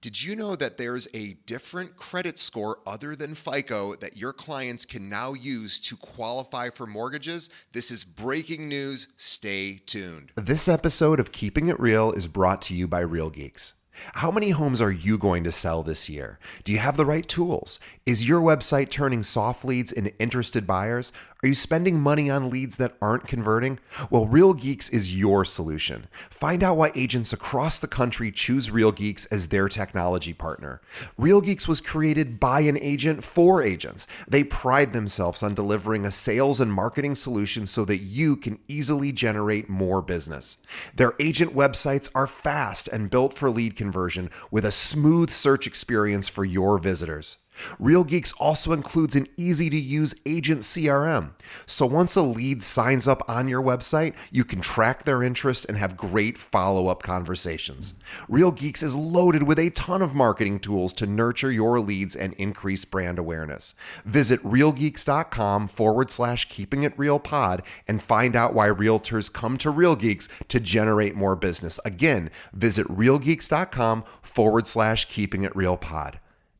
Did you know that there's a different credit score other than FICO that your clients can now use to qualify for mortgages? This is breaking news. Stay tuned. This episode of Keeping It Real is brought to you by Real Geeks. How many homes are you going to sell this year? Do you have the right tools? Is your website turning soft leads into interested buyers? Are you spending money on leads that aren't converting? Well, Real Geeks is your solution. Find out why agents across the country choose Real Geeks as their technology partner. Real Geeks was created by an agent for agents. They pride themselves on delivering a sales and marketing solution so that you can easily generate more business. Their agent websites are fast and built for lead conversion with a smooth search experience for your visitors. Real Geeks also includes an easy-to-use agent CRM. So once a lead signs up on your website, you can track their interest and have great follow-up conversations. Real Geeks is loaded with a ton of marketing tools to nurture your leads and increase brand awareness. Visit realgeeks.com/keepingitrealpod and find out why realtors come to Real Geeks to generate more business. Again, visit realgeeks.com/keepingitrealpod.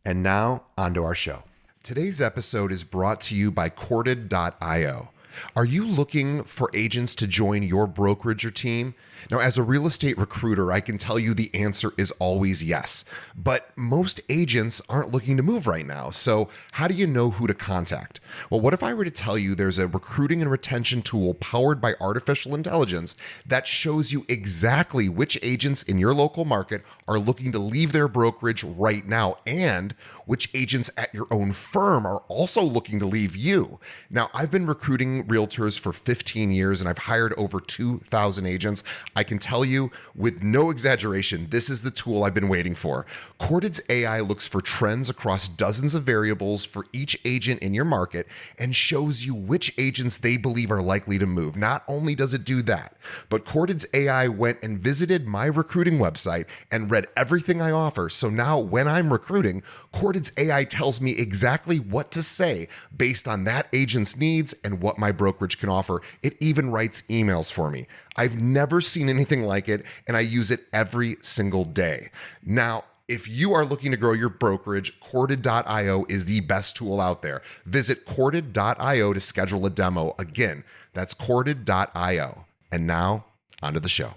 And now, onto our show. Today's episode is brought to you by Corded.io. Are you looking for agents to join your brokerage or team? Now, as a real estate recruiter, I can tell you the answer is always yes. But most agents aren't looking to move right now. So how do you know who to contact? Well, what if I were to tell you there's a recruiting and retention tool powered by artificial intelligence that shows you exactly which agents in your local market are looking to leave their brokerage right now and which agents at your own firm are also looking to leave you? Now, I've been recruiting realtors for 15 years and I've hired over 2,000 agents. I can tell you with no exaggeration, this is the tool I've been waiting for. Corded's AI looks for trends across dozens of variables for each agent in your market and shows you which agents they believe are likely to move. Not only does it do that, but Corded's AI went and visited my recruiting website and read everything I offer. So now when I'm recruiting, Corded's AI tells me exactly what to say based on that agent's needs and what my brokerage can offer. It even writes emails for me. I've never seen anything like it, and I use it every single day. Now, if you are looking to grow your brokerage, Corded.io is the best tool out there. Visit Corded.io to schedule a demo. Again, that's Corded.io. And now, onto the show.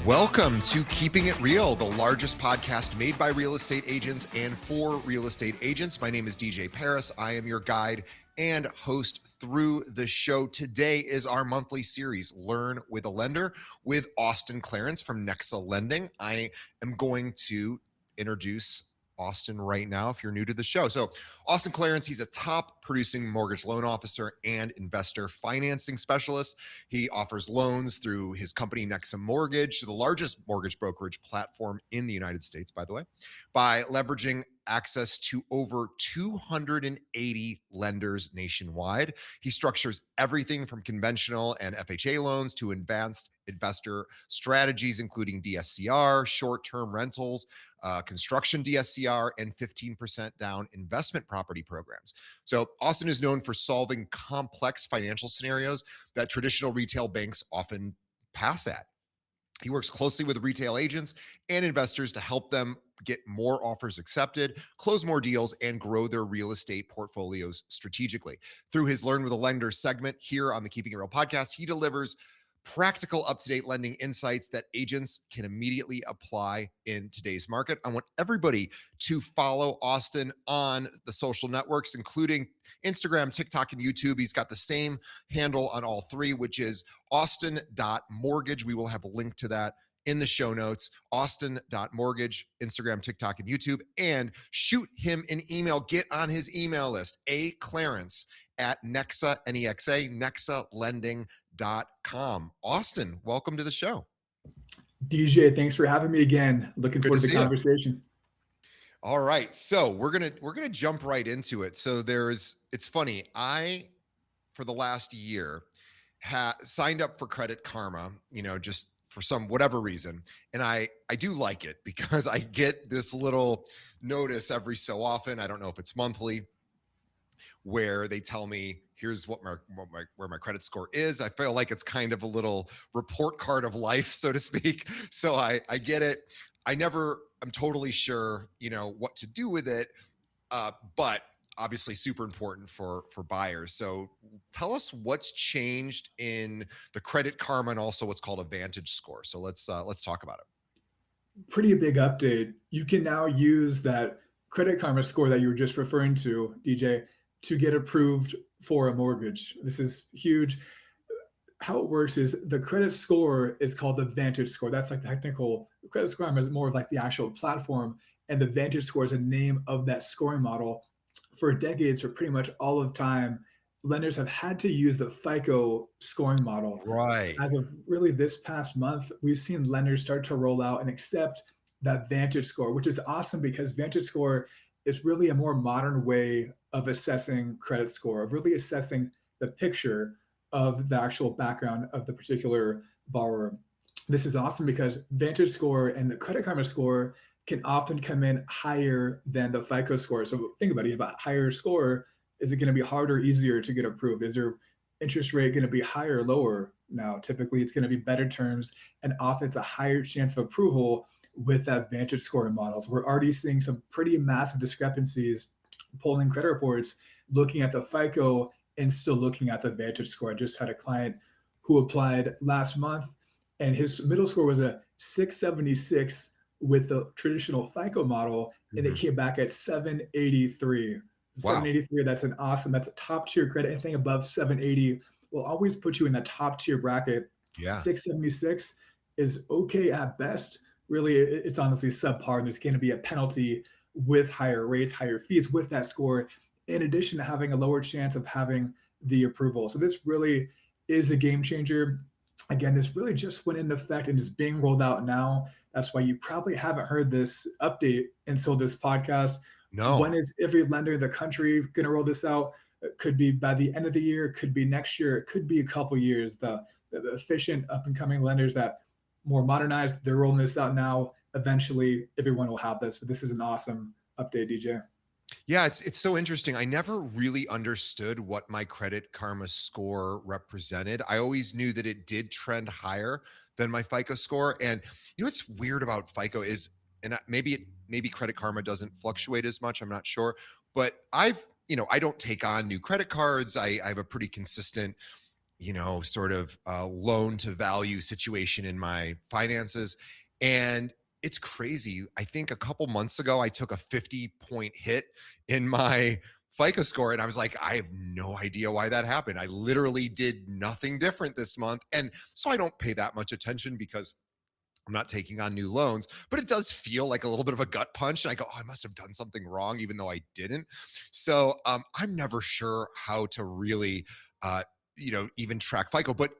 Welcome to Keeping It Real, the largest podcast made by real estate agents and for real estate agents. My name is DJ Paris. I am your guide and host through the show. Today is our monthly series, Learn with a Lender, with Austin Clarence from Nexa Lending. I am going to introduce Austin right now if you're new to the show. So Austin Clarence, he's a top producing mortgage loan officer and investor financing specialist. He offers loans through his company Nexa Mortgage, the largest mortgage brokerage platform in the United States, by the way, by leveraging access to over 280 lenders nationwide. He structures everything from conventional and FHA loans to advanced investor strategies, including DSCR, short-term rentals, construction DSCR, and 15% down investment property programs. So Austin is known for solving complex financial scenarios that traditional retail banks often pass at. He works closely with retail agents and investors to help them get more offers accepted, close more deals, and grow their real estate portfolios strategically. Through his Learn with a Lender segment here on the Keeping It Real podcast, he delivers practical, up-to-date lending insights that agents can immediately apply in today's market. I want everybody to follow Austin on the social networks, including Instagram, TikTok, and YouTube. He's got the same handle on all three, which is austin.mortgage. We will have a link to that in the show notes, austin.mortgage, Instagram, TikTok, and YouTube. And shoot him an email. Get on his email list, Clarence@Nexa, N-E-X-A, nexalending.com. Austin, welcome to the show. DJ, thanks for having me again. Looking forward to the conversation. All right, so we're gonna jump right into it. So it's funny. I, for the last year, signed up for CreditKarma, just for some whatever reason. And I do like it because I get this little notice every so often. I don't know if it's monthly, where they tell me here's where my credit score is. I feel like it's kind of a little report card of life, so to speak. So I get it. I'm totally sure, what to do with it. But obviously super important for buyers. So tell us what's changed in the Credit Karma and also what's called a Vantage score. So let's talk about it. Pretty big update. You can now use that Credit Karma score that you were just referring to, DJ, to get approved for a mortgage. This is huge. How it works is the credit score is called the Vantage score. That's like the technical credit score is more of like the actual platform, and the Vantage score is a name of that scoring model. For decades, for pretty much all of time, lenders have had to use the FICO scoring model. Right. As of really this past month, we've seen lenders start to roll out and accept that Vantage score, which is awesome because Vantage score is really a more modern way of assessing credit score, of really assessing the picture of the actual background of the particular borrower. This is awesome because Vantage score and the Credit Karma score can often come in higher than the FICO score. So think about it, you have a higher score. Is it going to be harder, or easier to get approved? Is your interest rate going to be higher or lower? Now, typically it's going to be better terms, and often it's a higher chance of approval with that Vantage scoring models. We're already seeing some pretty massive discrepancies pulling credit reports, looking at the FICO and still looking at the Vantage score. I just had a client who applied last month, and his middle score was a 676 with the traditional FICO model, and it Mhm. came back at 783. Wow. 783, that's a top tier credit. Anything above 780 will always put you in that top tier bracket. Yeah. 676 is okay at best. Really, it's honestly subpar. And there's going to be a penalty with higher rates, higher fees with that score, in addition to having a lower chance of having the approval. So this really is a game changer. Again, this really just went into effect and is being rolled out now. That's why you probably haven't heard this update until this podcast. When No. is every lender in the country going to roll this out? It could be by the end of the year, it could be next year, it could be a couple years. The efficient up and coming lenders that more modernized, they're rolling this out now. Eventually, everyone will have this. But this is an awesome update, DJ. Yeah, it's so interesting. I never really understood what my Credit Karma score represented. I always knew that it did trend higher than my FICO score. And what's weird about FICO is, and maybe Credit Karma doesn't fluctuate as much. I'm not sure, but I don't take on new credit cards. I have a pretty consistent, sort of loan to value situation in my finances. And it's crazy. I think a couple months ago, I took a 50-point hit in my FICO score. And I was like, I have no idea why that happened. I literally did nothing different this month. And so I don't pay that much attention because I'm not taking on new loans, but it does feel like a little bit of a gut punch. And I go, oh, I must have done something wrong, even though I didn't. So I'm never sure how to really, even track FICO. But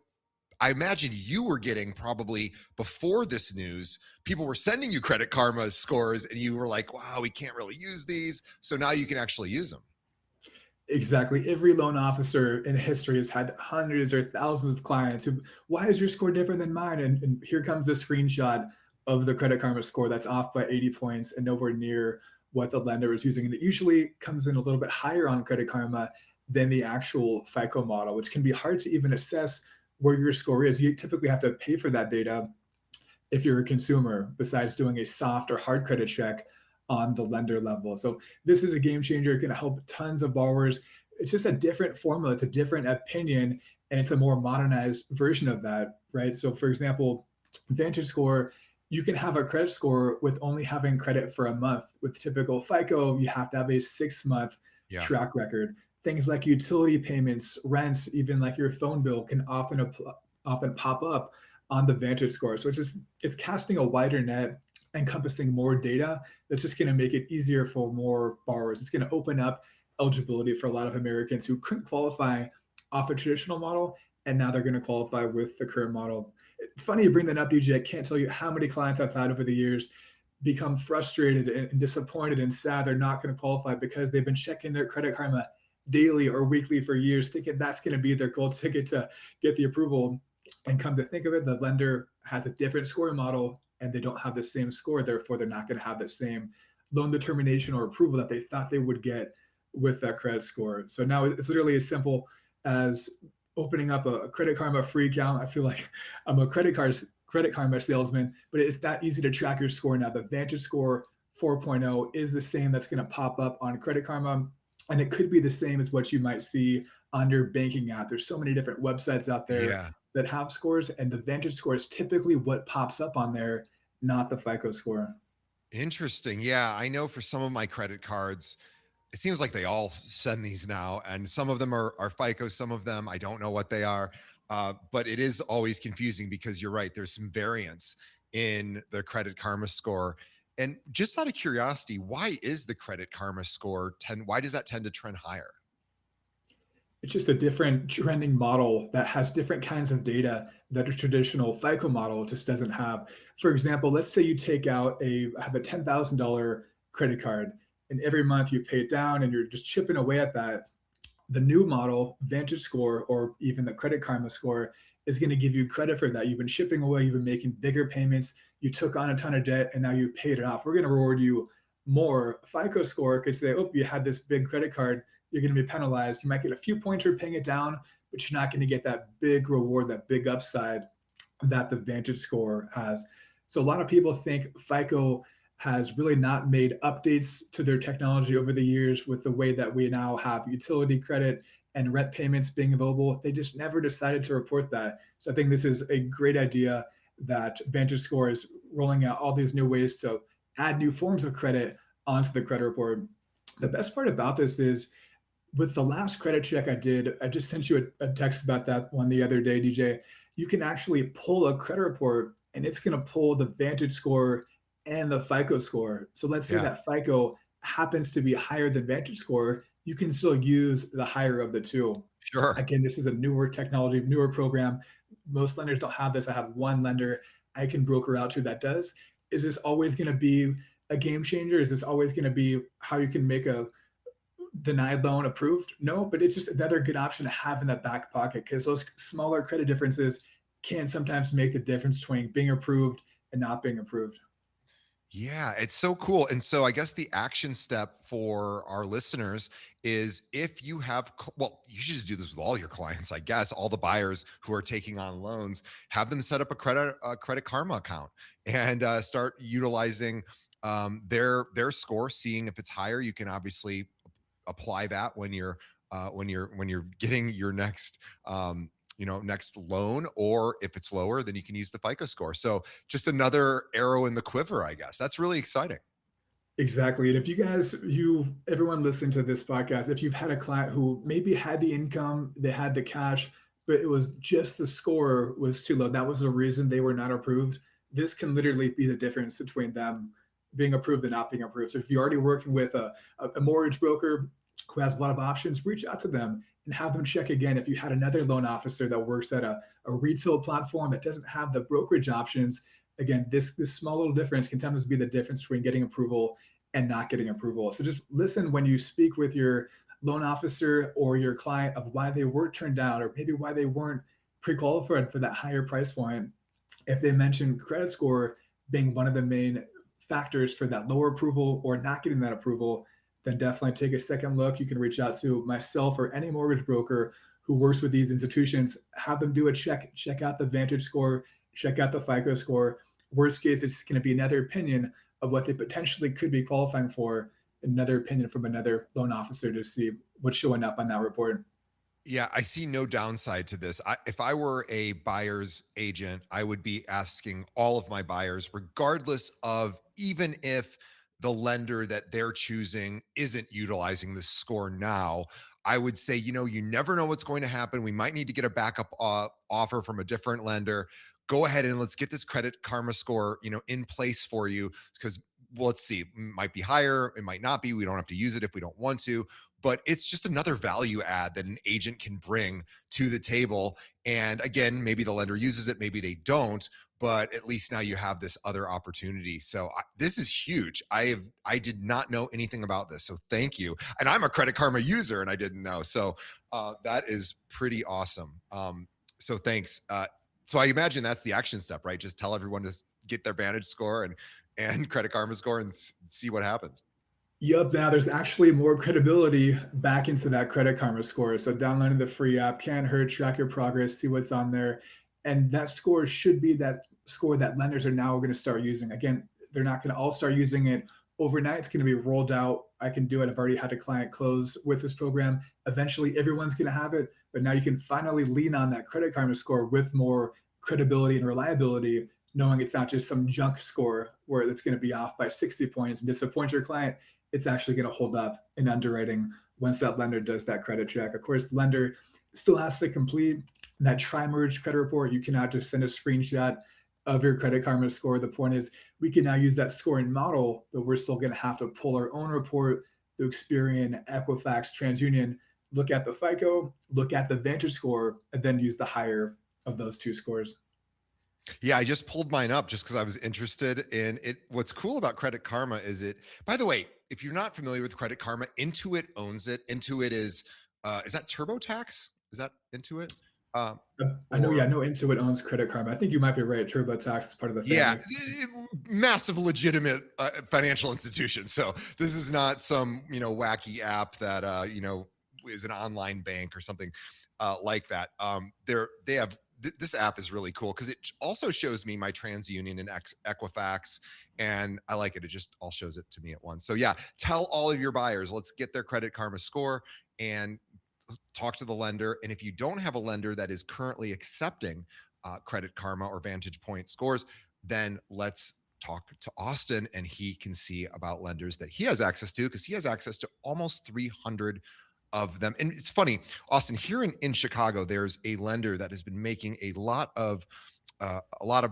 I imagine you were getting probably before this news, people were sending you Credit Karma scores and you were like, wow, we can't really use these. So now you can actually use them. Exactly. Every loan officer in history has had hundreds or thousands of clients who, why is your score different than mine? And here comes the screenshot of the Credit Karma score that's off by 80 points and nowhere near what the lender is using. And it usually comes in a little bit higher on Credit Karma than the actual FICO model, which can be hard to even assess where your score is. You typically have to pay for that data if you're a consumer, besides doing a soft or hard credit check on the lender level. So this is a game changer. It can help tons of borrowers. It's just a different formula. It's a different opinion, and it's a more modernized version of that, right? So for example, Vantage Score, you can have a credit score with only having credit for a month. With typical FICO, you have to have a 6-month Yeah. track record. Things like utility payments, rents, even like your phone bill can often pop up on the Vantage score. So it's casting a wider net, encompassing more data. That's just going to make it easier for more borrowers. It's going to open up eligibility for a lot of Americans who couldn't qualify off the traditional model, and now they're going to qualify with the current model. It's funny you bring that up, DJ. I can't tell you how many clients I've had over the years become frustrated and disappointed and sad they're not going to qualify because they've been checking their Credit Karma daily or weekly for years, thinking that's going to be their gold ticket to get the approval. And come to think of it, the lender has a different scoring model and they don't have the same score. Therefore, they're not going to have the same loan determination or approval that they thought they would get with that credit score. So now it's literally as simple as opening up a Credit Karma free account. I feel like I'm a Credit Karma salesman, but it's that easy to track your score now. The Vantage Score 4.0 is the same that's going to pop up on Credit Karma, and it could be the same as what you might see on your banking app. There's so many different websites out there Yeah. that have scores, and the Vantage Score is typically what pops up on there, not the FICO score. Interesting. Yeah, I know for some of my credit cards, it seems like they all send these now, and some of them are FICO, some of them I don't know what they are. But it is always confusing because you're right. There's some variance in the Credit Karma score. And just out of curiosity, why is the Credit Karma score tend? Why does that tend to trend higher? It's just a different trending model that has different kinds of data that a traditional FICO model just doesn't have. For example, let's say you take out have a $10,000 credit card, and every month you pay it down and you're just chipping away at that. The new model, Vantage Score, or even the Credit Karma score, is going to give you credit for that. You've been chipping away, you've been making bigger payments, you took on a ton of debt, and now you paid it off. We're going to reward you more. FICO score could say, oh, you had this big credit card, you're going to be penalized. You might get a few points for paying it down, but you're not going to get that big reward, that big upside that the Vantage score has. So a lot of people think FICO has really not made updates to their technology over the years with the way that we now have utility credit and rent payments being available. They just never decided to report that. So I think this is a great idea that VantageScore is rolling out all these new ways to add new forms of credit onto the credit report. The best part about this is with the last credit check I did, I just sent you a text about that one the other day, DJ. You can actually pull a credit report and it's going to pull the Vantage score and the FICO score. So let's say Yeah, that FICO happens to be higher than Vantage score, you can still use the higher of the two. sure. Again, this is a newer technology, newer program. Most lenders don't have this. I have one lender I can broker out to that does. Is this always going to be a game changer? Is this always going to be how you can make a denied loan approved? No, but it's just another good option to have in that back pocket because those smaller credit differences can sometimes make the difference between being approved and not being approved. Yeah, it's so cool. And so I guess the action step for our listeners is if you have, well, you should just do this with all your clients, I guess, all the buyers who are taking on loans, have them set up a Credit Karma account and start utilizing their score, seeing if it's higher. You can obviously apply that when you're getting your next next loan, or if it's lower then you can use the FICO score. So just another arrow in the quiver, I guess. That's really exciting. Exactly. And if you guys, everyone listening to this podcast, if you've had a client who maybe had the income, they had the cash, but it was just the score was too low, that was the reason they were not approved. This can literally be the difference between them being approved and not being approved. So if you're already working with a mortgage broker who has a lot of options, reach out to them and have them check again. If you had another loan officer that works at a retail platform that doesn't have the brokerage options, again, this small little difference can sometimes be the difference between getting approval and not getting approval. So just listen when you speak with your loan officer or your client of why they were turned down or maybe why they weren't pre-qualified for that higher price point. If they mention credit score being one of the main factors for that lower approval or not getting that approval, then definitely take a second look. You can reach out to myself or any mortgage broker who works with these institutions, have them do a check out the Vantage score, check out the FICO score. Worst case, it's going to be another opinion of what they potentially could be qualifying for, another opinion from another loan officer to see what's showing up on that report. Yeah, I see no downside to this. If I were a buyer's agent, I would be asking all of my buyers, regardless of even if the lender that they're choosing isn't utilizing this score now. I would say, you never know what's going to happen. We might need to get a backup offer from a different lender. Go ahead and let's get this Credit Karma score, in place for you. Because let's see, it might be higher, it might not be. We don't have to use it if we don't want to, but it's just another value add that an agent can bring to the table. And again, maybe the lender uses it, maybe they don't, but at least now you have this other opportunity. So this is huge. I did not know anything about this, so thank you. And I'm a Credit Karma user, and I didn't know. So that is pretty awesome. So thanks. So I imagine that's the action step, right? Just tell everyone to get their Vantage score and Credit Karma score and see what happens. Yup, now there's actually more credibility back into that Credit Karma score. So downloading the free app can't hurt, track your progress, see what's on there. And that score should be that score that lenders are now going to start using. Again, they're not going to all start using it overnight. It's going to be rolled out. I can do it. I've already had a client close with this program. Eventually, everyone's going to have it. But now you can finally lean on that Credit Karma score with more credibility and reliability, knowing it's not just some junk score where it's going to be off by 60 points and disappoint your client. It's actually going to hold up in underwriting once that lender does that credit check. Of course, the lender still has to complete that tri-merge credit report. You cannot just send a screenshot of your Credit Karma score. The point is we can now use that scoring model, but we're still going to have to pull our own report through Experian, Equifax, TransUnion, look at the FICO, look at the Vantage score, and then use the higher of those two scores. Yeah, I just pulled mine up just because I was interested in it. What's cool about Credit Karma by the way, if you're not familiar with Credit Karma, Intuit owns it. Intuit is that TurboTax? Is that Intuit? I know, yeah, I Or know Intuit owns Credit Karma. I think you might be right. TurboTax is part of the yeah, family. massive legitimate financial institution. So this is not some, wacky app that, is an online bank or something like that. They have this app is really cool because it also shows me my TransUnion and Equifax, and I like it. It just all shows it to me at once. So yeah, tell all of your buyers, let's get their Credit Karma score and talk to the lender. And if you don't have a lender that is currently accepting Credit Karma or Vantage Point scores, then let's talk to Austin and he can see about lenders that he has access to because he has access to almost 300 of them. And it's funny, Austin, here in Chicago, there's a lender that has been making a lot of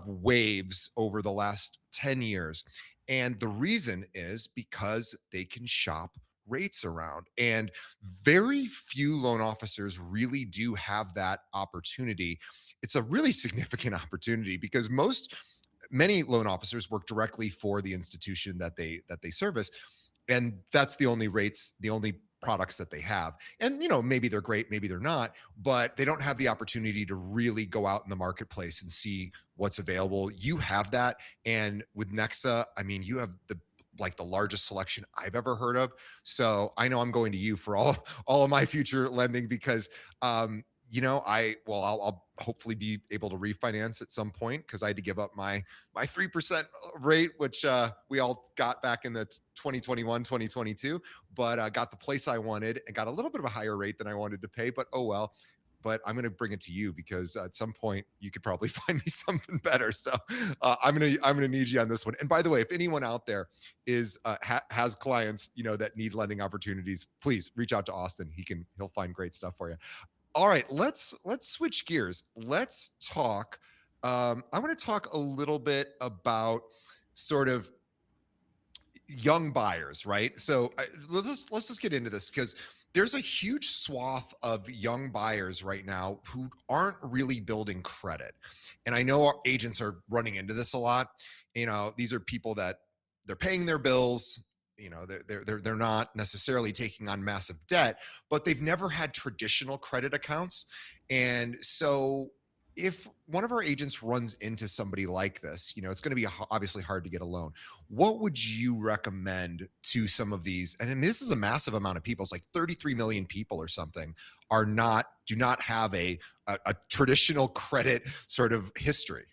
waves over the last 10 years. And the reason is because they can shop rates around. And very few loan officers really do have that opportunity. It's a really significant opportunity because many loan officers work directly for the institution that they service, and that's the only rates, the only products that they have. And maybe they're great, maybe they're not, but they don't have the opportunity to really go out in the marketplace and see what's available. You have that, and with Nexa, I mean, you have the largest selection I've ever heard of. So I know I'm going to you for all of my future lending because I'll hopefully be able to refinance at some point because I had to give up my 3% rate, which we all got back in the 2021, 2022, but got the place I wanted and got a little bit of a higher rate than I wanted to pay, but oh well. But I'm going to bring it to you because at some point you could probably find me something better. So I'm gonna need you on this one. And by the way, if anyone out there has clients that need lending opportunities, please reach out to Austin. He'll find great stuff for you. All right, let's switch gears. Let's talk. I want to talk a little bit about sort of young buyers, right? So let's just get into this because there's a huge swath of young buyers right now who aren't really building credit, and I know our agents are running into this a lot. These are people that they're paying their bills. They're not necessarily taking on massive debt, but they've never had traditional credit accounts, and so if one of our agents runs into somebody like this, it's going to be obviously hard to get a loan. What would you recommend to some of these? And this is a massive amount of people. It's like 33 million people or something do not have a traditional credit sort of history.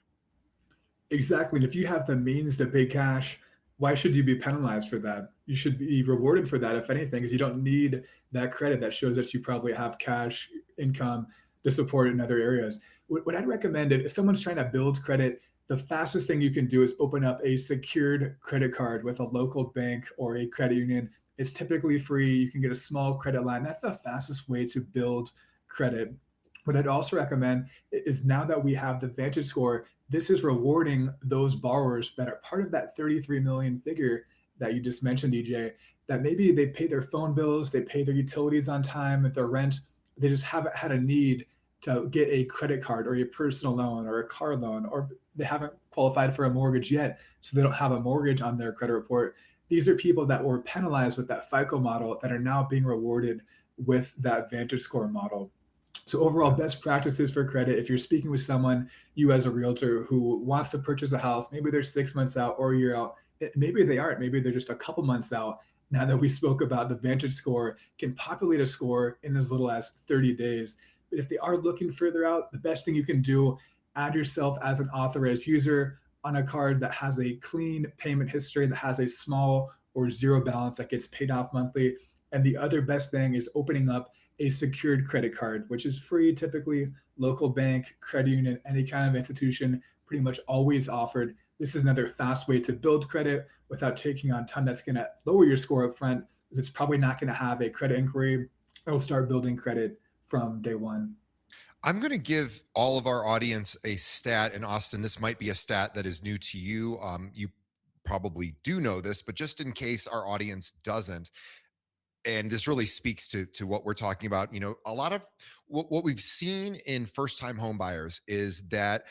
Exactly. And if you have the means to pay cash, why should you be penalized for that? You should be rewarded for that, if anything, because you don't need that credit that shows that you probably have cash income to support in other areas. What I'd recommend if someone's trying to build credit, the fastest thing you can do is open up a secured credit card with a local bank or a credit union. It's typically free. You can get a small credit line. That's the fastest way to build credit. What I'd also recommend is now that we have the Vantage score, this is rewarding those borrowers that are part of that 33 million figure that you just mentioned, DJ, that maybe they pay their phone bills, they pay their utilities on time, their rent, they just haven't had a need to get a credit card or a personal loan or a car loan, or they haven't qualified for a mortgage yet, so they don't have a mortgage on their credit report. These are people that were penalized with that FICO model that are now being rewarded with that Vantage score model. So overall, best practices for credit. If you're speaking with someone, you as a realtor who wants to purchase a house, maybe they're 6 months out or a year out. Maybe they aren't. Maybe they're just a couple months out. Now that we spoke about the Vantage score, can populate a score in as little as 30 days. But if they are looking further out, the best thing you can do, add yourself as an authorized user on a card that has a clean payment history, that has a small or zero balance that gets paid off monthly. And the other best thing is opening up a secured credit card, which is free, typically local bank, credit union, any kind of institution, pretty much always offered. This is another fast way to build credit without taking on time that's going to lower your score up front, because it's probably not going to have a credit inquiry. It'll start building credit from day one. I'm going to give all of our audience a stat. And Austin, this might be a stat that is new to you. You probably do know this, but just in case our audience doesn't, and this really speaks to what we're talking about. A lot of what we've seen in first time home buyers is that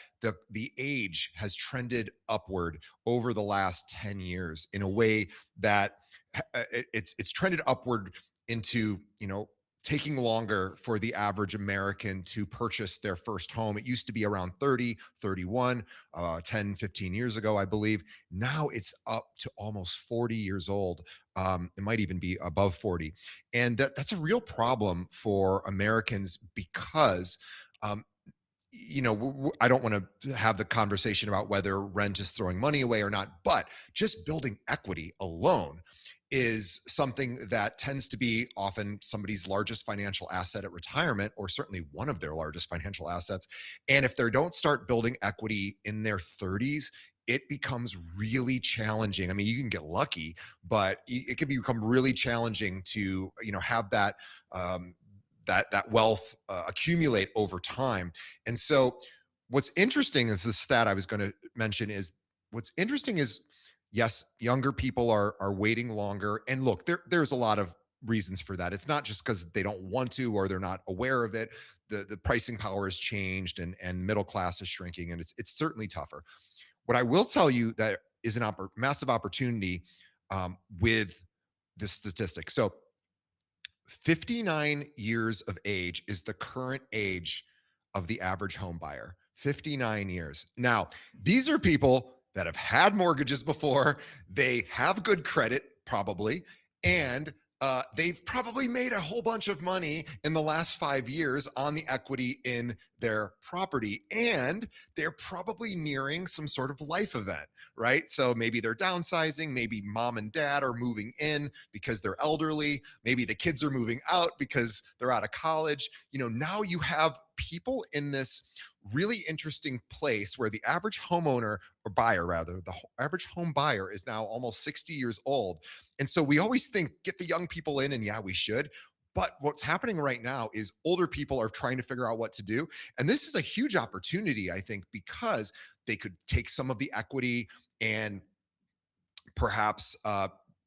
the age has trended upward over the last 10 years in a way that it's trended upward into taking longer for the average American to purchase their first home. It used to be around 30, 31, 10, 15 years ago, I believe. Now it's up to almost 40 years old. It might even be above 40. And that's a real problem for Americans because I don't want to have the conversation about whether rent is throwing money away or not, but just building equity alone is something that tends to be often somebody's largest financial asset at retirement, or certainly one of their largest financial assets. And if they don't start building equity in their 30s, it becomes really challenging. I mean, you can get lucky, but it can become really challenging to, have that that wealth accumulate over time. And so what's interesting is the stat I was going to mention is what's interesting is yes, younger people are waiting longer. And look, there's a lot of reasons for that. It's not just because they don't want to or they're not aware of it. The pricing power has changed and middle class is shrinking, and it's certainly tougher. What I will tell you that is an massive opportunity with this statistic. So 59 years of age is the current age of the average home buyer. 59 years. Now, these are people that have had mortgages before. They have good credit, probably, and they've probably made a whole bunch of money in the last 5 years on the equity in their property. And they're probably nearing some sort of life event, right? So maybe they're downsizing, maybe mom and dad are moving in because they're elderly, maybe the kids are moving out because they're out of college. Now you have people in this really interesting place where the average homeowner or buyer, rather, the average home buyer is now almost 60 years old. And so we always think get the young people in, and yeah, we should. But what's happening right now is older people are trying to figure out what to do. And this is a huge opportunity, I think, because they could take some of the equity and perhaps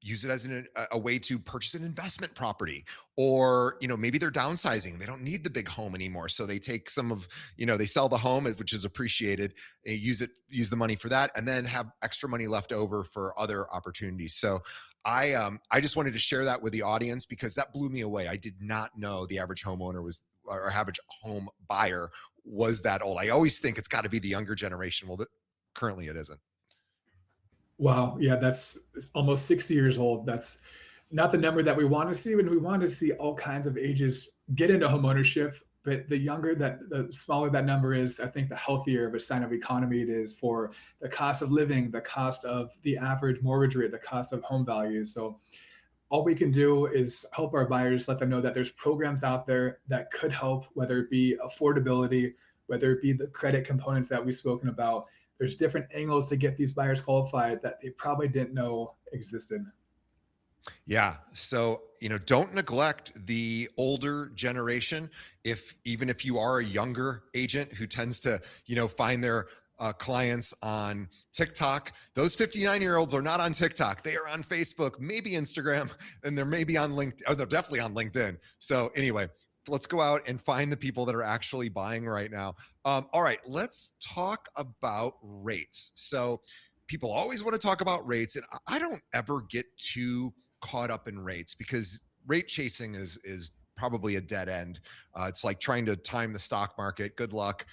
use it as a way to purchase an investment property, or maybe they're downsizing, they don't need the big home anymore, so they take some of, they sell the home, which is appreciated, use the money for that, and then have extra money left over for other opportunities. So I just wanted to share that with the audience because that blew me away. I did not know the average homeowner was, or average home buyer was that old. I always think it's got to be the younger generation. Well, currently it isn't. Wow, yeah, that's almost 60 years old. That's not the number that we want to see. When we want to see all kinds of ages get into homeownership, but the smaller that number is, I think the healthier of a sign of economy it is for the cost of living, the cost of the average mortgage rate, the cost of home values. So all we can do is help our buyers, let them know that there's programs out there that could help, whether it be affordability, whether it be the credit components that we've spoken about. There's different angles to get these buyers qualified that they probably didn't know existed. Yeah. So, don't neglect the older generation. Even if you are a younger agent who tends to, find their clients on TikTok, those 59-year-olds are not on TikTok. They are on Facebook, maybe Instagram, and they're maybe on LinkedIn. Oh, they're definitely on LinkedIn. So anyway, let's go out and find the people that are actually buying right now. All right, let's talk about rates. So people always want to talk about rates, and I don't ever get too caught up in rates because rate chasing is probably a dead end. It's like trying to time the stock market. Good luck.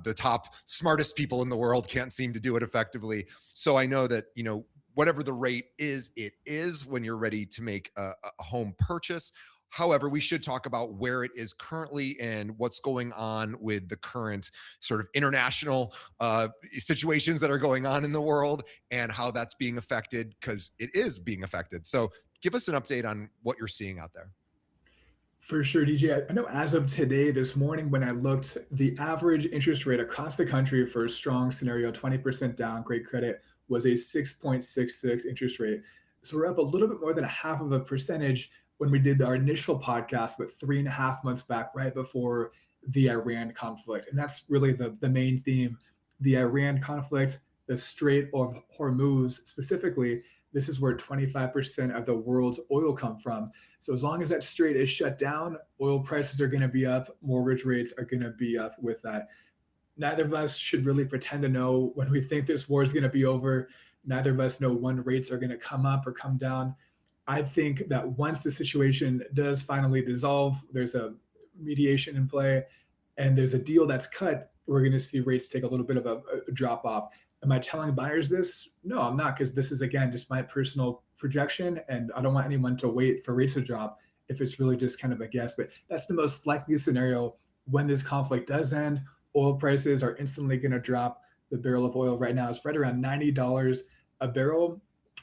The top smartest people in the world can't seem to do it effectively. So I know that, whatever the rate is, it is when you're ready to make a home purchase. However, we should talk about where it is currently and what's going on with the current sort of international situations that are going on in the world and how that's being affected, because it is being affected. So give us an update on what you're seeing out there. For sure, DJ. I know as of today, this morning, when I looked, the average interest rate across the country for a strong scenario, 20% down, great credit, was a 6.66 interest rate. So we're up a little bit more than a half of a percentage when we did our initial podcast, but 3.5 months back, right before the Iran conflict. And that's really the main theme. The Iran conflict, the Strait of Hormuz specifically, this is where 25% of the world's oil come from. So as long as that strait is shut down, oil prices are going to be up, mortgage rates are going to be up with that. Neither of us should really pretend to know when we think this war is going to be over. Neither of us know when rates are going to come up or come down. I think that once the situation does finally dissolve, there's a mediation in play, and there's a deal that's cut, we're going to see rates take a little bit of a drop off. Am I telling buyers this? No, I'm not, because this is, again, just my personal projection, and I don't want anyone to wait for rates to drop if it's really just kind of a guess. But that's the most likely scenario when this conflict does end. Oil prices are instantly going to drop. The barrel of oil right now is right around $90 a barrel.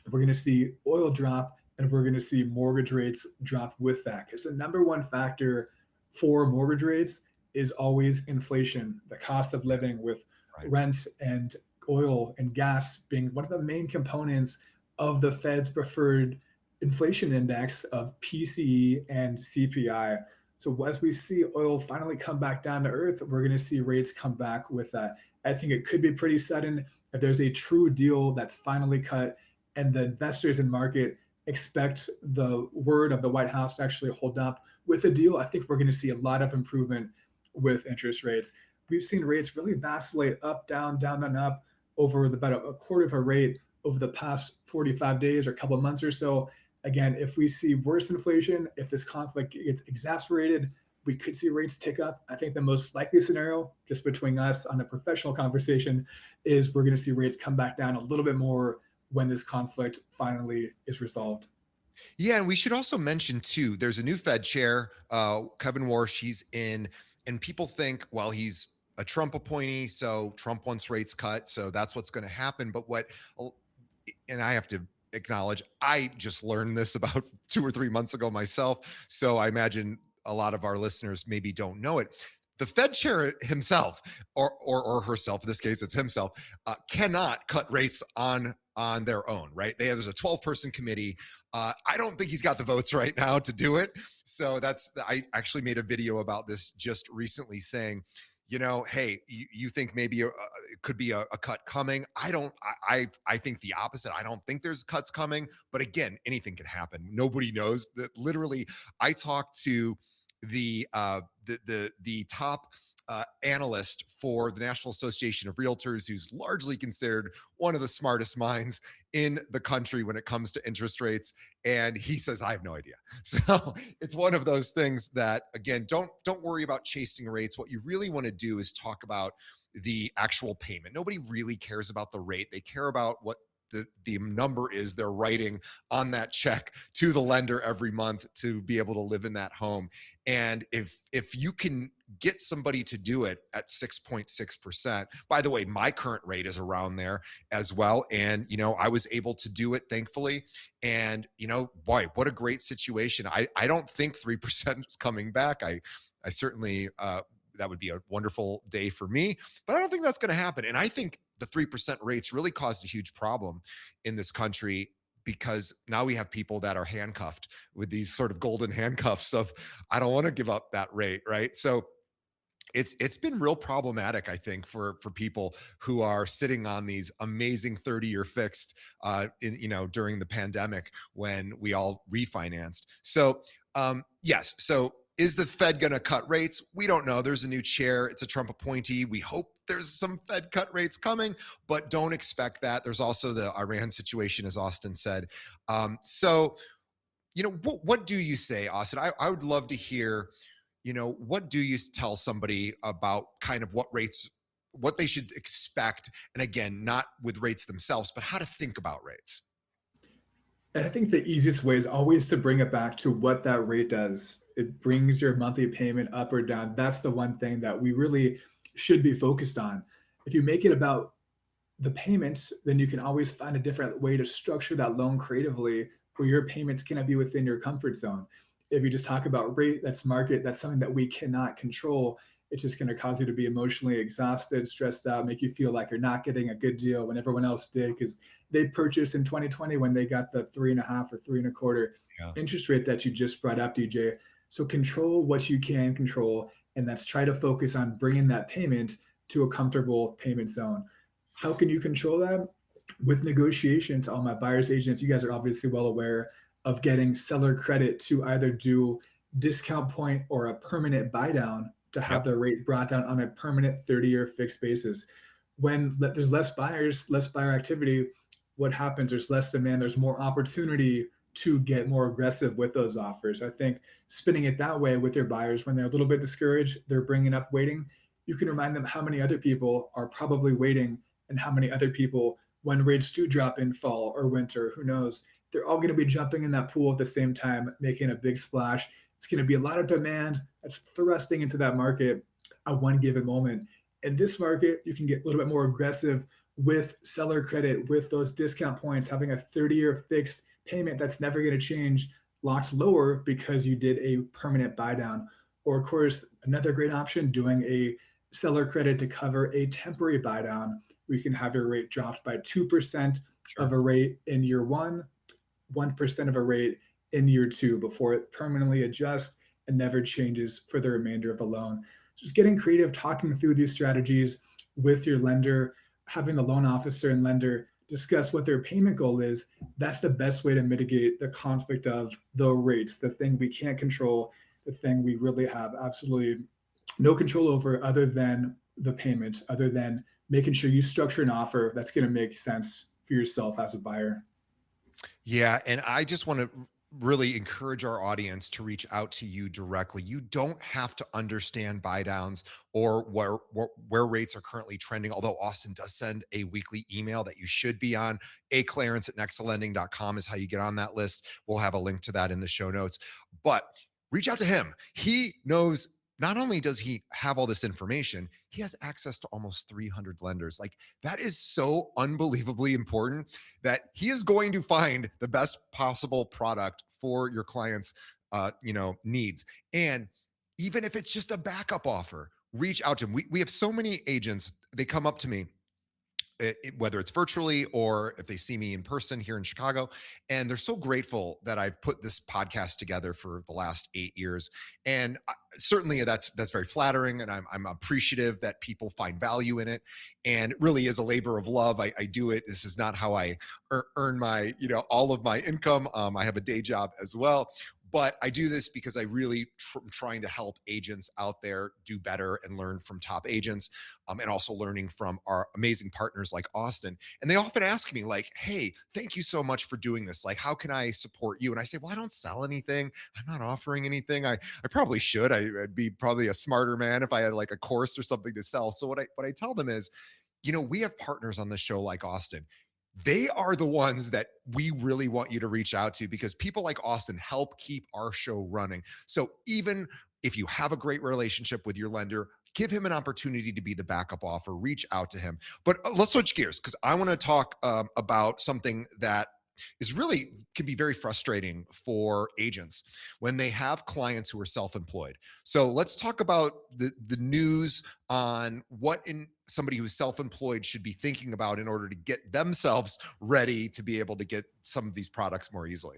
We're going to see oil drop, and we're going to see mortgage rates drop with that, because the number one factor for mortgage rates is always inflation, the cost of living, with Right. rent and oil and gas being one of the main components of the Fed's preferred inflation index of PCE and CPI. So as we see oil finally come back down to earth, we're going to see rates come back with that. I think it could be pretty sudden if there's a true deal that's finally cut and the investors in market expect the word of the White House to actually hold up with a deal. I think we're going to see a lot of improvement with interest rates. We've seen rates really vacillate up, down, and up over about a quarter of a rate over the past 45 days or a couple of months or so. Again, if we see worse inflation, if this conflict gets exacerbated, we could see rates tick up. I think the most likely scenario, just between us on a professional conversation, is we're going to see rates come back down a little bit more when this conflict finally is resolved. Yeah, and we should also mention too, there's a new Fed chair, Kevin Warsh. He's in, and people think, well, he's a Trump appointee, so Trump wants rates cut, so that's what's going to happen. But and I have to acknowledge, I just learned this about 2 or 3 months ago myself, so I imagine a lot of our listeners maybe don't know it. The Fed chair himself, or herself, in this case, it's himself, cannot cut rates on their own, right? There's a 12-person committee. I don't think he's got the votes right now to do it. So I actually made a video about this just recently saying, hey, you think maybe it could be a cut coming. I think the opposite. I don't think there's cuts coming, but again, anything can happen. Nobody knows that. Literally, I talked to the top analyst for the National Association of Realtors, who's largely considered one of the smartest minds in the country when it comes to interest rates, and he says, I have no idea. So it's one of those things that, again, don't worry about chasing rates. What you really want to do is talk about the actual payment. Nobody really cares about the rate. They care about what the number is they're writing on that check to the lender every month to be able to live in that home. And if you can get somebody to do it at 6.6%, by the way, my current rate is around there as well. And, I was able to do it, thankfully. And, boy, what a great situation. I don't think 3% is coming back. I certainly, that would be a wonderful day for me, but I don't think that's going to happen. And I think the 3% rates really caused a huge problem in this country, because now we have people that are handcuffed with these sort of golden handcuffs of, I don't want to give up that rate, right? So it's been real problematic, I think, for people who are sitting on these amazing 30-year fixed during the pandemic when we all refinanced. So yes, so is the Fed going to cut rates? We don't know. There's a new chair. It's a Trump appointee. We hope there's some Fed cut rates coming, but don't expect that. There's also the Iran situation, as Austin said. So what do you say, Austin? I would love to hear, what do you tell somebody about kind of what they should expect? And again, not with rates themselves, but how to think about rates. And I think the easiest way is always to bring it back to what that rate does. It brings your monthly payment up or down. That's the one thing that we really should be focused on. If you make it about the payments, then you can always find a different way to structure that loan creatively where your payments can be within your comfort zone. If you just talk about rate, that's market, that's something that we cannot control. It's just going to cause you to be emotionally exhausted, stressed out, make you feel like you're not getting a good deal when everyone else did because they purchased in 2020 when they got the 3.5 or 3.25 Yeah. interest rate that you just brought up, DJ. So control what you can control, and let's try to focus on bringing that payment to a comfortable payment zone. How can you control that? With negotiation to all my buyers agents, you guys are obviously well aware of getting seller credit to either do discount point or a permanent buy down to have Yep. their rate brought down on a permanent 30-year fixed basis. When there's less buyers, less buyer activity, what happens? There's less demand, there's more opportunity to get more aggressive with those offers. I think spinning it that way with your buyers when they're a little bit discouraged, they're bringing up waiting. You can remind them how many other people are probably waiting and how many other people, when rates do drop in fall or winter, who knows, they're all going to be jumping in that pool at the same time, making a big splash. It's going to be a lot of demand that's thrusting into that market at one given moment. In this market, you can get a little bit more aggressive with seller credit, with those discount points, having a 30-year fixed payment that's never going to change, locked lower because you did a permanent buy down. Or, of course, another great option, doing a seller credit to cover a temporary buy down. We can have your rate dropped by 2% of Sure. a rate in year one, 1% of a rate in year two before it permanently adjusts and never changes for the remainder of the loan. Just getting creative, talking through these strategies with your lender, having the loan officer and lender discuss what their payment goal is. That's the best way to mitigate the conflict of the rates, the thing we can't control, the thing we really have absolutely no control over other than the payment, other than making sure you structure an offer that's going to make sense for yourself as a buyer. Yeah, and I just want to really encourage our audience to reach out to you directly. You don't have to understand buy downs or where rates are currently trending, although Austin does send a weekly email that you should be on. aclarence@nextlending.com is how you get on that list. We'll have a link to that in the show notes. But reach out to him. He knows, not only does he have all this information, he has access to almost 300 lenders. Like, that is so unbelievably important that he is going to find the best possible product for your clients needs. And even if it's just a backup offer, reach out to him. We have so many agents, they come up to me, whether it's virtually or if they see me in person here in Chicago. And they're so grateful that I've put this podcast together for the last 8 years. And certainly that's very flattering. And I'm appreciative that people find value in it. And it really is a labor of love. I do it. This is not how I earn my, all of my income. I have a day job as well. But I do this because I really am trying to help agents out there do better and learn from top agents, and also learning from our amazing partners like Austin. And they often ask me, like, hey, thank you so much for doing this. Like, how can I support you? And I say, well, I don't sell anything. I'm not offering anything. I probably should. I'd be probably a smarter man if I had like a course or something to sell. So what I tell them is, we have partners on the show like Austin. They are the ones that we really want you to reach out to, because people like Austin help keep our show running. So even if you have a great relationship with your lender, give him an opportunity to be the backup offer. Reach out to him. But let's switch gears, because I want to talk about something that is really can be very frustrating for agents when they have clients who are self-employed. So let's talk about the news on what in somebody who's self-employed should be thinking about in order to get themselves ready to be able to get some of these products more easily.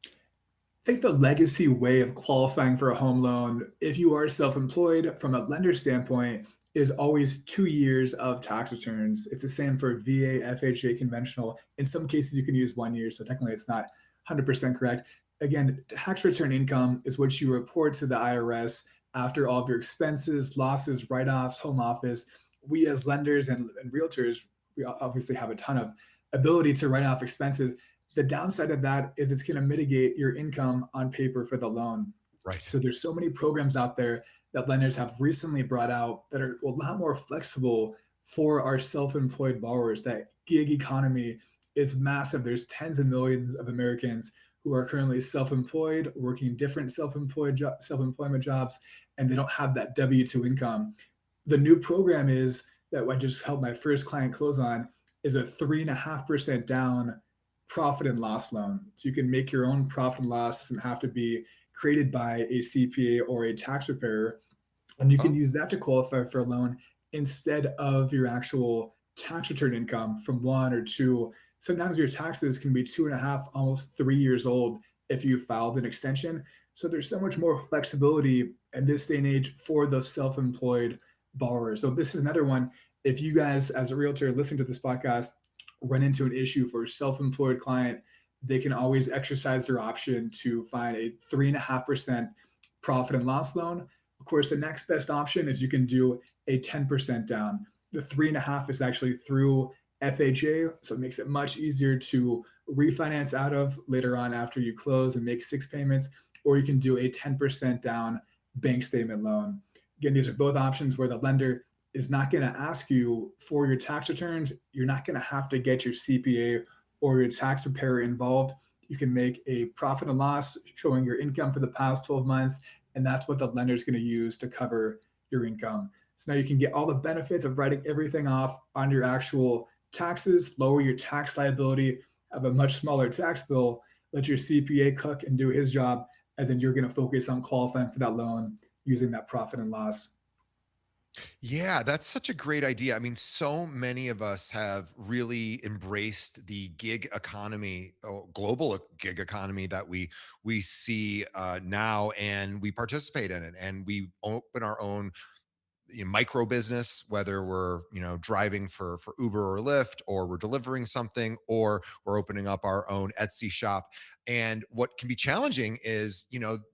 I think the legacy way of qualifying for a home loan, if you are self-employed from a lender standpoint, is always 2 years of tax returns. It's the same for VA, FHA, conventional. In some cases, you can use 1 year, so technically it's not 100% correct. Again, tax return income is what you report to the IRS after all of your expenses, losses, write-offs, home office. We as lenders and realtors, we obviously have a ton of ability to write off expenses. The downside of that is it's going to mitigate your income on paper for the loan. Right. So there's so many programs out there that lenders have recently brought out that are a lot more flexible for our self-employed borrowers. That gig economy is massive. There's tens of millions of Americans who are currently self-employed, working different self-employment jobs, and they don't have that W-2 income. The new program is that I just helped my first client close on is a 3.5% down profit and loss loan. So you can make your own profit and loss. It doesn't have to be created by a CPA or a tax preparer, and you can Oh, use that to qualify for a loan instead of your actual tax return income from 1 or 2. Sometimes your taxes can be 2.5, almost 3 years old if you filed an extension. So there's so much more flexibility in this day and age for those self-employed borrowers. So this is another one. If you guys, as a realtor listening to this podcast, run into an issue for a self-employed client, they can always exercise their option to find a 3.5% profit and loss loan. Of course, the next best option is you can do a 10% down. The 3.5 is actually through FHA, so it makes it much easier to refinance out of later on after you close and make 6 payments, or you can do a 10% down bank statement loan. Again, these are both options where the lender is not going to ask you for your tax returns. You're not going to have to get your CPA or your tax preparer involved. You can make a profit and loss showing your income for the past 12 months, and that's what the lender is going to use to cover your income. So now you can get all the benefits of writing everything off on your actual taxes, lower your tax liability, have a much smaller tax bill, let your CPA cook and do his job, and then you're going to focus on qualifying for that loan using that profit and loss. yeah, that's such a great idea. I mean, so many of us have really embraced the gig economy, global gig economy that we see now, and we participate in it, and we open our own micro business, whether we're driving for Uber or Lyft, or we're delivering something, or we're opening up our own Etsy shop. And what can be challenging is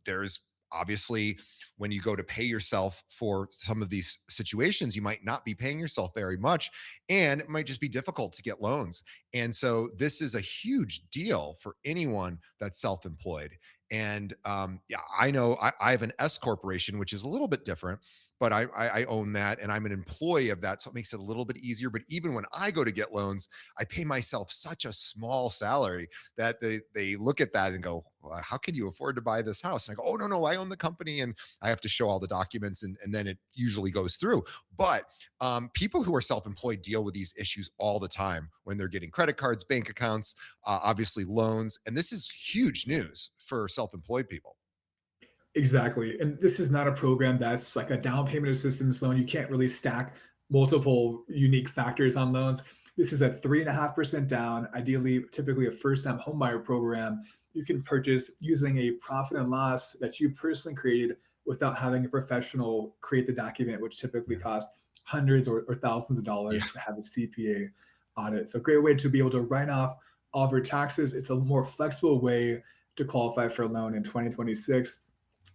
there's obviously, when you go to pay yourself for some of these situations, you might not be paying yourself very much, and it might just be difficult to get loans. And so this is a huge deal for anyone that's self-employed. And yeah, I know I have an S corporation, which is a little bit different, but I own that, and I'm an employee of that, so it makes it a little bit easier. But even when I go to get loans, I pay myself such a small salary that they look at that and go, well, how can you afford to buy this house? And I go, oh, no, I own the company, and I have to show all the documents, and then it usually goes through. But people who are self-employed deal with these issues all the time when they're getting credit cards, bank accounts, obviously loans, and this is huge news for self-employed people. Exactly. And this is not a program that's like a down payment assistance loan. You can't really stack multiple unique factors on loans. This is a 3.5% down, ideally, typically a first time homebuyer program. You can purchase using a profit and loss that you personally created without having a professional create the document, which typically Yeah. costs hundreds or thousands of Yeah. dollars to have a CPA audit. So, a great way to be able to write off all of your taxes. It's a more flexible way to qualify for a loan in 2026.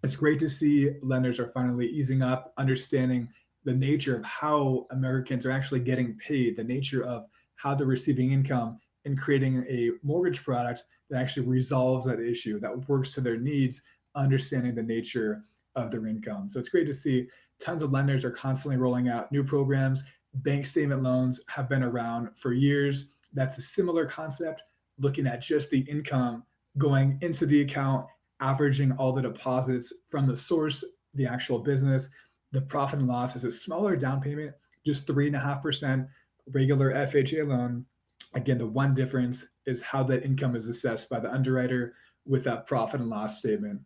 It's great to see lenders are finally easing up, understanding the nature of how Americans are actually getting paid, the nature of how they're receiving income, and creating a mortgage product that actually resolves that issue, that works to their needs, understanding the nature of their income. So it's great to see tons of lenders are constantly rolling out new programs. Bank statement loans have been around for years. That's a similar concept, looking at just the income going into the account, averaging all the deposits from the source, the actual business. The profit and loss is a smaller down payment, just 3.5% regular FHA loan. Again, the one difference is how that income is assessed by the underwriter with that profit and loss statement.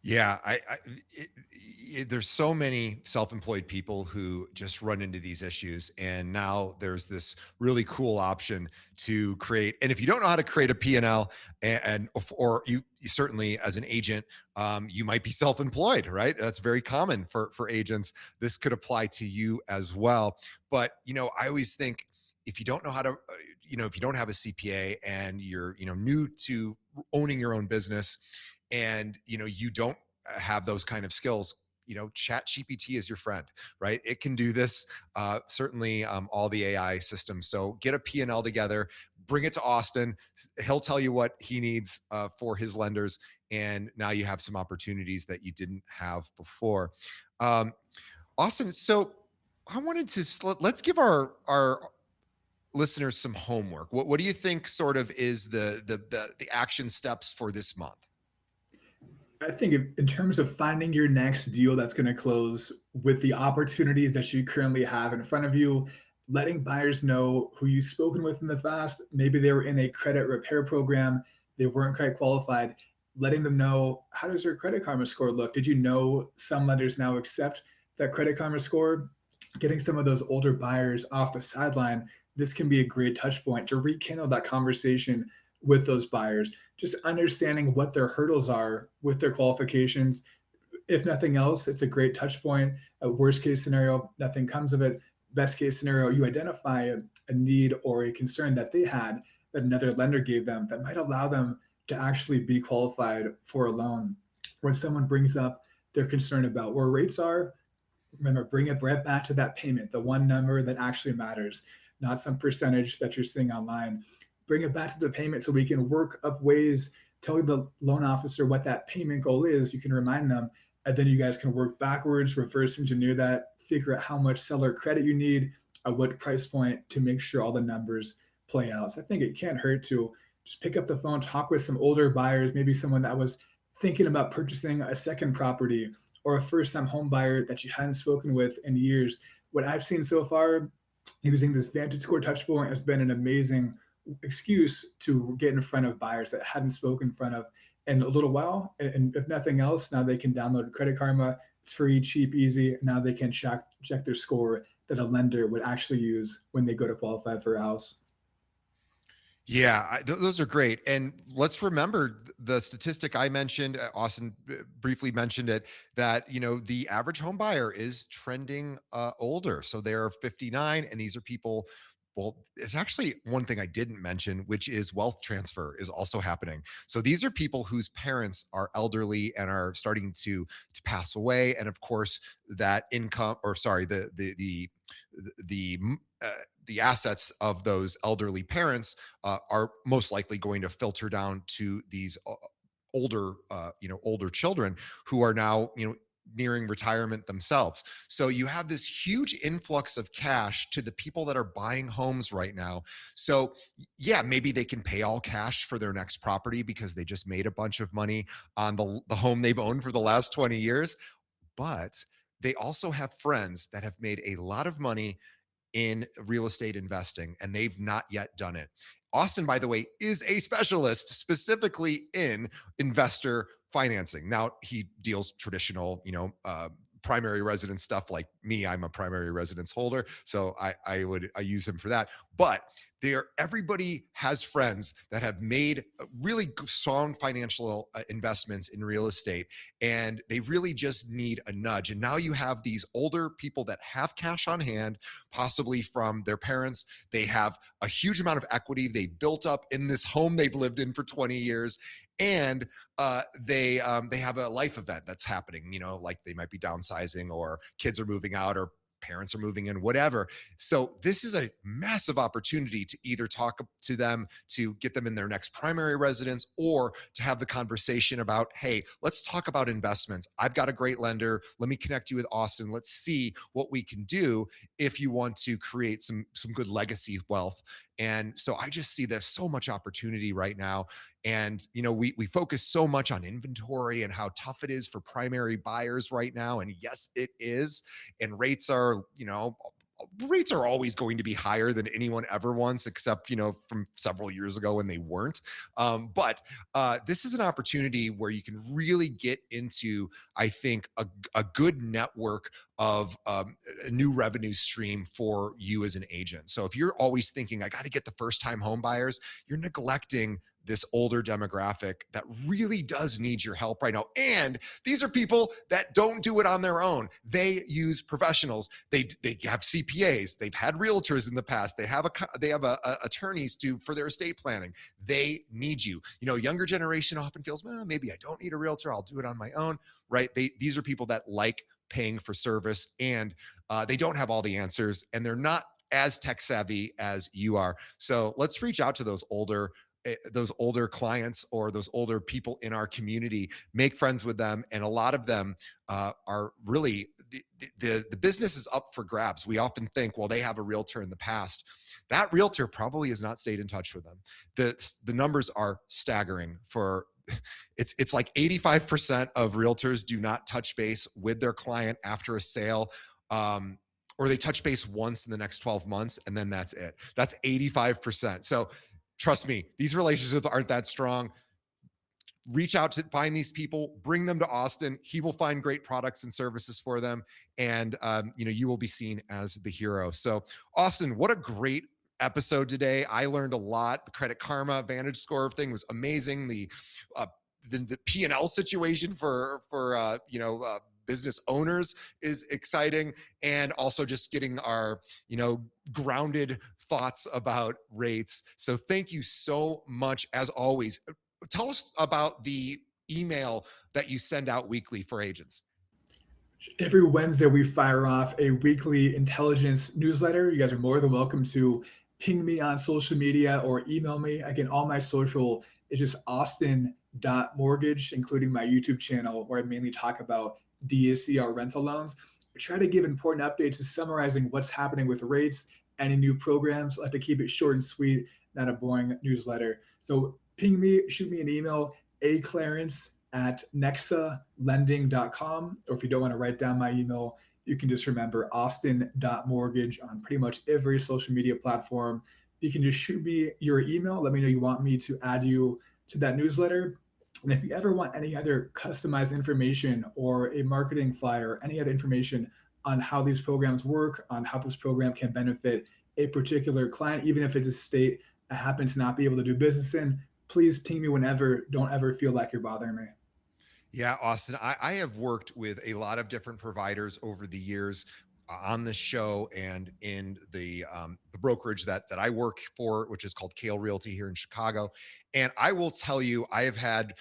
Yeah, there's so many self-employed people who just run into these issues, and now there's this really cool option to create. And if you don't know how to create a P&L, and or you certainly as an agent, you might be self-employed, right? That's very common for agents. This could apply to you as well. But I always think, if you don't know how to, if you don't have a CPA, and you're new to owning your own business, and you don't have those kind of skills, chat gpt is your friend, right? It can do this, certainly all the AI systems. So get a P&L together, bring it to Austin. He'll tell you what he needs for his lenders. And now you have some opportunities that you didn't have before. Um, Austin, so I wanted to let's give our listeners some homework. What do you think sort of is the action steps for this month? I think in terms of finding your next deal that's going to close with the opportunities that you currently have in front of you, letting buyers know who you've spoken with in the past. Maybe they were in a credit repair program, they weren't quite qualified. Letting them know, how does your Credit Karma score look? Did you know some lenders now accept that Credit Karma score? Getting some of those older buyers off the sideline, this can be a great touch point to rekindle that conversation with those buyers, just understanding what their hurdles are with their qualifications. If nothing else, it's a great touch point. A worst case scenario, nothing comes of it. Best case scenario, you identify a need or a concern that they had that another lender gave them that might allow them to actually be qualified for a loan. When someone brings up their concern about where rates are, remember, bring it right back to that payment, the one number that actually matters, not some percentage that you're seeing online. Bring it back to the payment so we can work up ways, tell the loan officer what that payment goal is. You can remind them, and then you guys can work backwards, reverse engineer that, figure out how much seller credit you need, at what price point to make sure all the numbers play out. So I think it can't hurt to just pick up the phone, talk with some older buyers, maybe someone that was thinking about purchasing a second property or a first time home buyer that you hadn't spoken with in years. What I've seen so far using this VantageScore touch point has been an amazing excuse to get in front of buyers that hadn't spoken in front of in a little while. And if nothing else, now they can download Credit Karma. It's free, cheap, easy. Now they can check their score that a lender would actually use when they go to qualify for a house. Yeah, those are great. And let's remember the statistic I mentioned, Austin briefly mentioned it, that, the average home buyer is trending older. So they're 59, and these are people. Well, it's actually one thing I didn't mention, which is wealth transfer is also happening. So these are people whose parents are elderly and are starting to pass away, and of course that income, or sorry, the uh, the assets of those elderly parents are most likely going to filter down to these older children who are now, nearing retirement themselves. So you have this huge influx of cash to the people that are buying homes right now. So yeah, maybe they can pay all cash for their next property because they just made a bunch of money on the home they've owned for the last 20 years. But they also have friends that have made a lot of money in real estate investing, and they've not yet done it. Austin, by the way, is a specialist specifically in investor financing. Now, he deals traditional, primary residence stuff like me. I'm a primary residence holder, so I use him for that. But everybody has friends that have made really strong financial investments in real estate, and they really just need a nudge. And now you have these older people that have cash on hand, possibly from their parents. They have a huge amount of equity they built up in this home they've lived in for 20 years. And they have a life event that's happening, like they might be downsizing, or kids are moving out, or parents are moving in, whatever. So this is a massive opportunity to either talk to them to get them in their next primary residence, or to have the conversation about, hey, let's talk about investments. I've got a great lender. Let me connect you with Austin. Let's see what we can do if you want to create some good legacy wealth. And so I just see there's so much opportunity right now. And we focus so much on inventory and how tough it is for primary buyers right now. And yes, it is. And rates are always going to be higher than anyone ever wants, except from several years ago when they weren't. But this is an opportunity where you can really get into, I think, a good network of a new revenue stream for you as an agent. So if you're always thinking, I got to get the first time home buyers, you're neglecting this older demographic that really does need your help right now. And these are people that don't do it on their own. They use professionals. They have CPAs. They've had realtors in the past. They have attorneys for their estate planning. They need you. Younger generation often feels, well, maybe I don't need a realtor. I'll do it on my own, right? These are people that like paying for service, and they don't have all the answers, and they're not as tech savvy as you are. So let's reach out to those older clients or those older people in our community, make friends with them. And a lot of them are really, the business is up for grabs. We often think, well, they have a realtor in the past. That realtor probably has not stayed in touch with them. The numbers are staggering for it's like 85% of realtors do not touch base with their client after a sale. Or they touch base once in the next 12 months and then that's it. That's 85%. So trust me, these relationships aren't that strong. Reach out to find these people, bring them to Austin. He will find great products and services for them. And, you will be seen as the hero. So Austin, what a great episode today. I learned a lot. The Credit Karma VantageScore thing was amazing. Uh, the P&L situation for business owners is exciting, and also just getting our grounded thoughts about rates. So thank you so much as always. Tell us about the email that you send out weekly for agents. Every Wednesday, we fire off a weekly intelligence newsletter. You guys are more than welcome to ping me on social media or email me. Again, all my social is just austin.mortgage, including my YouTube channel, where I mainly talk about DSCR rental loans. I try to give important updates summarizing what's happening with rates, any new programs. I like to keep it short and sweet, not a boring newsletter. So ping me, shoot me an email, aclarence@nexalending.com. Or if you don't want to write down my email, you can just remember austin.mortgage on pretty much every social media platform. You can just shoot me your email. Let me know you want me to add you to that newsletter. And if you ever want any other customized information or a marketing flyer, any other information on how these programs work, on how this program can benefit a particular client, even if it's a state I happen to not be able to do business in, please ping me whenever. Don't ever feel like you're bothering me. Yeah, Austin, I have worked with a lot of different providers over the years on this show and in the brokerage that I work for, which is called Kale Realty here in Chicago. And I will tell you, I have had,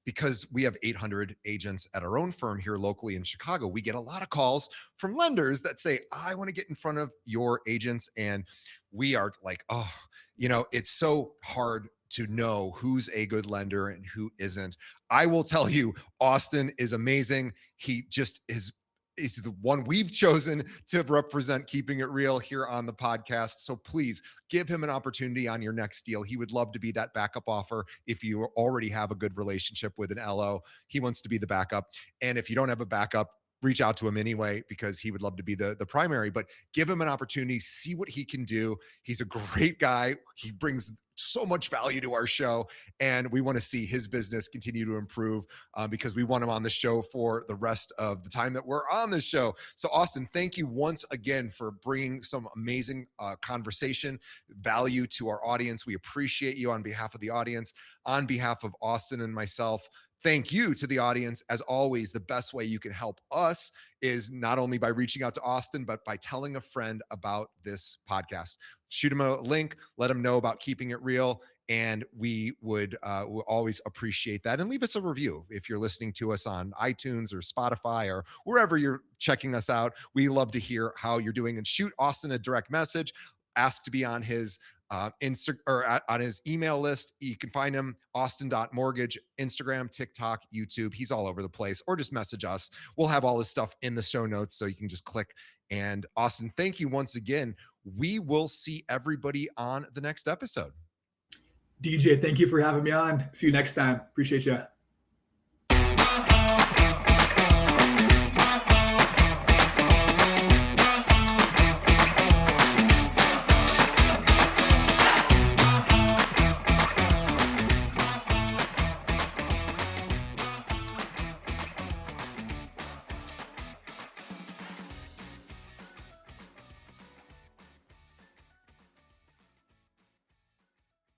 because we have 800 agents at our own firm here locally in Chicago, we get a lot of calls from lenders that say, I want to get in front of your agents. And we are like, oh, it's so hard to know who's a good lender and who isn't. I will tell you, Austin is amazing. He just is the one we've chosen to represent Keeping It Real here on the podcast. So please give him an opportunity on your next deal. He would love to be that backup offer. If you already have a good relationship with an LO, he wants to be the backup. And if you don't have a backup, reach out to him anyway, because he would love to be the primary, but give him an opportunity, see what he can do. He's a great guy. He brings so much value to our show, and we want to see his business continue to improve because we want him on the show for the rest of the time that we're on the show. So Austin, thank you once again for bringing some amazing conversation value to our audience. We appreciate you on behalf of the audience, on behalf of Austin and myself. Thank you to the audience. As always, the best way you can help us is not only by reaching out to Austin, but by telling a friend about this podcast. Shoot him a link, let him know about Keeping It Real, and we would we'll always appreciate that. And leave us a review if you're listening to us on iTunes or Spotify or wherever you're checking us out. We love to hear how you're doing, and shoot Austin a direct message. Ask to be on his on his email list. You can find him austin.mortgage, Instagram, TikTok, YouTube. He's all over the place, or just message us. We'll have all this stuff in the show notes, so you can just click. And Austin, thank you once again. We will see everybody on the next episode. DJ, thank you for having me on. See you next time. Appreciate you.